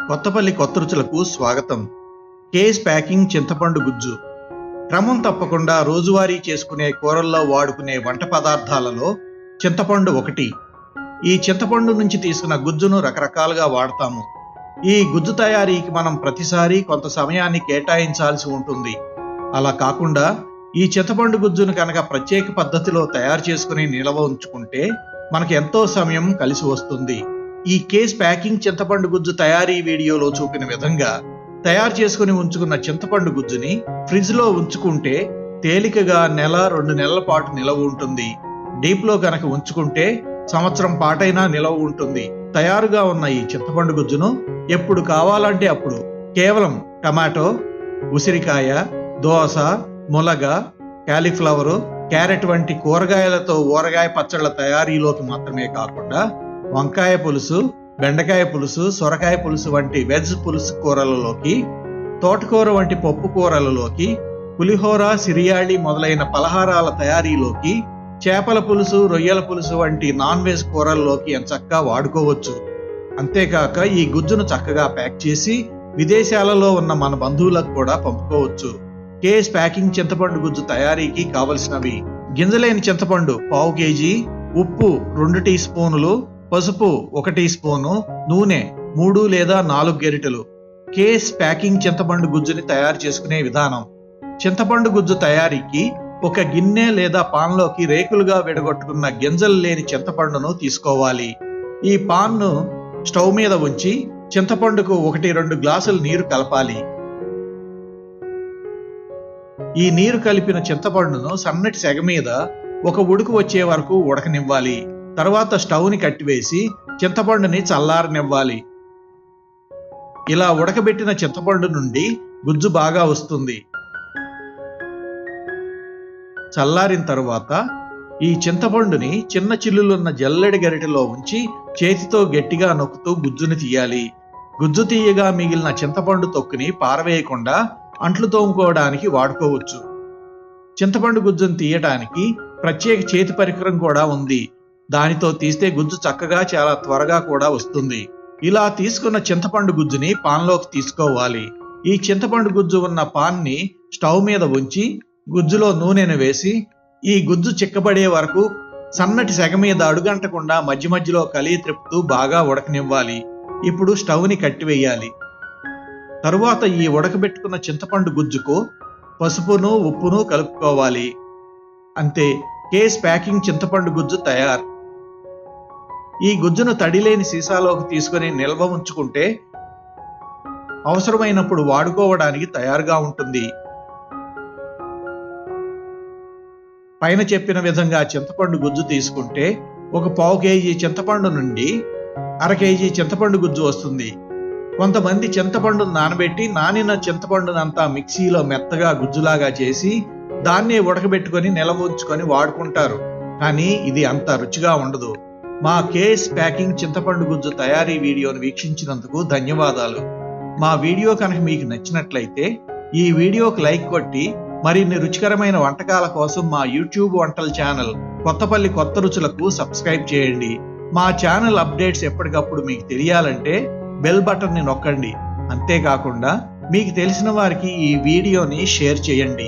కొత్తపల్లి కొత్త రుచులకు స్వాగతం. Case packing చింతపండు గుజ్జు. క్రమం తప్పకుండా రోజువారీ చేసుకునే కూరల్లో వాడుకునే వంట పదార్థాలలో చింతపండు ఒకటి. ఈ చింతపండు నుంచి తీసుకున్న గుజ్జును రకరకాలుగా వాడతాము. ఈ గుజ్జు తయారీకి మనం ప్రతిసారి కొంత సమయాన్ని కేటాయించాల్సి ఉంటుంది. అలా కాకుండా ఈ చింతపండు గుజ్జును కనుక ప్రత్యేక పద్ధతిలో తయారు చేసుకుని నిల్వ ఉంచుకుంటే మనకు ఎంతో సమయం కలిసి వస్తుంది. ఈ కేస్ ప్యాకింగ్ చింతపండు గుజ్జు తయారీ వీడియోలో చూపిన విధంగా తయారు చేసుకుని ఉంచుకున్న చింతపండు గుజ్జుని ఫ్రిడ్జ్ లో ఉంచుకుంటే తేలికగా 1-2 నెలల పాటు నిలవ ఉంటుంది. డీప్ లో కనుక ఉంచుకుంటే సంవత్సరం పాటైనా నిలవ ఉంటుంది. తయారుగా ఉన్న ఈ చింతపండు గుజ్జును ఎప్పుడు కావాలంటే అప్పుడు కేవలం టమాటో, ఉసిరికాయ, దోస, ములగ, కాలీఫ్లవరు, క్యారెట్ వంటి కూరగాయలతో ఊరగాయ పచ్చళ్ళ తయారీలోకి మాత్రమే కాకుండా వంకాయ పులుసు, బెండకాయ పులుసు, సొరకాయ పులుసు వంటి వెజ్ పులుసు కూరలలోకి, తోటకూర వంటి పప్పు కూరలలోకి, పులిహోర, సిరియాళి మొదలైన పలహారాల తయారీలోకి, చేపల పులుసు, రొయ్యల పులుసు వంటి నాన్ వెజ్ కూరల్లోకి ఎంచక్కా వాడుకోవచ్చు. అంతేకాక ఈ గుజ్జును చక్కగా ప్యాక్ చేసి విదేశాలలో ఉన్న మన బంధువులకు కూడా పంపుకోవచ్చు. కేస్ ప్యాకింగ్ చింతపండు గుజ్జు తయారీకి కావలసినవి: గింజలేని చింతపండు 1/2 కేజీ, ఉప్పు 2 టీ స్పూనులు, పసుపు 1 టీ స్పూను, నూనె 3 లేదా 4 గరిటెలు. కేస్ ప్యాకింగ్ చింతపండు గుజ్జుని తయారు చేసుకునే విధానం: చింతపండు గుజ్జు తయారీకి ఒక గిన్నె లేదా పాన్లోకి రేకులుగా విడగొట్టుకున్న గింజలు లేని చింతపండును తీసుకోవాలి. ఈ పాన్ను స్టవ్ మీద ఉంచి చింతపండుకు 1-2 గ్లాసులు నీరు కలపాలి. ఈ నీరు కలిపిన చింతపండును సన్నటి సెగ మీద ఒక ఉడుకు వచ్చే వరకు ఉడకనివ్వాలి. తర్వాత స్టవ్ని కట్టివేసి చింతపండుని చల్లారనివ్వాలి. ఇలా ఉడకబెట్టిన చింతపండు నుండి గుజ్జు బాగా వస్తుంది. చల్లారిన తరువాత ఈ చింతపండుని చిన్న చిల్లులున్న జల్లెడి గరిటెలో ఉంచి చేతితో గట్టిగా నొక్కుతూ గుజ్జుని తీయాలి. గుజ్జు తీయగా మిగిలిన చింతపండు తొక్కుని పారవేయకుండా అంట్లు తోముకోవడానికి వాడుకోవచ్చు. చింతపండు గుజ్జును తీయటానికి ప్రత్యేక చేతి పరికరం కూడా ఉంది. దానితో తీస్తే గుజ్జు చక్కగా చాలా త్వరగా కూడా వస్తుంది. ఇలా తీసుకున్న చింతపండు గుజ్జుని పాన్లోకి తీసుకోవాలి. ఈ చింతపండు గుజ్జు ఉన్న పాన్ని స్టవ్ మీద ఉంచి గుజ్జులో నూనెను వేసి ఈ గుజ్జు చిక్కబడే వరకు సన్నటి సెగ మీద అడుగంటకుండా మధ్య మధ్యలో కలిగి త్రిప్పుతూ బాగా ఉడకనివ్వాలి. ఇప్పుడు స్టవ్ని కట్టివేయాలి. తరువాత ఈ ఉడకబెట్టుకున్న చింతపండు గుజ్జుకు పసుపును, ఉప్పును కలుపుకోవాలి. అంతే, కేస్ ప్యాకింగ్ చింతపండు గుజ్జు తయారు. ఈ గుజ్జును తడిలేని సీసాలోకి తీసుకుని నిల్వ ఉంచుకుంటే అవసరమైనప్పుడు వాడుకోవడానికి తయారుగా ఉంటుంది. పైన చెప్పిన విధంగా చింతపండు గుజ్జు తీసుకుంటే ఒక 1/2 కేజీ చింతపండు నుండి 1/2 కేజీ చింతపండు గుజ్జు వస్తుంది. కొంతమంది చింతపండు నానబెట్టి నానిన చింతపండునంతా మిక్సీలో మెత్తగా గుజ్జులాగా చేసి దాన్నే ఉడకబెట్టుకొని నిల్వ ఉంచుకొని వాడుకుంటారు. కానీ ఇది అంత రుచిగా ఉండదు. మా కేస్ ప్యాకింగ్ చింతపండు గుజ్జు తయారీ వీడియోను వీక్షించినందుకు ధన్యవాదాలు. మా వీడియో కనుక మీకు నచ్చినట్లయితే ఈ వీడియోకి లైక్ కొట్టి మరిన్ని రుచికరమైన వంటకాల కోసం మా యూట్యూబ్ వంటల ఛానల్ కొత్తపల్లి కొత్త రుచులకు సబ్స్క్రైబ్ చేయండి. మా ఛానల్ అప్డేట్స్ ఎప్పటికప్పుడు మీకు తెలియాలంటే బెల్ బటన్ని నొక్కండి. అంతేకాకుండా మీకు తెలిసిన వారికి ఈ వీడియోని షేర్ చేయండి.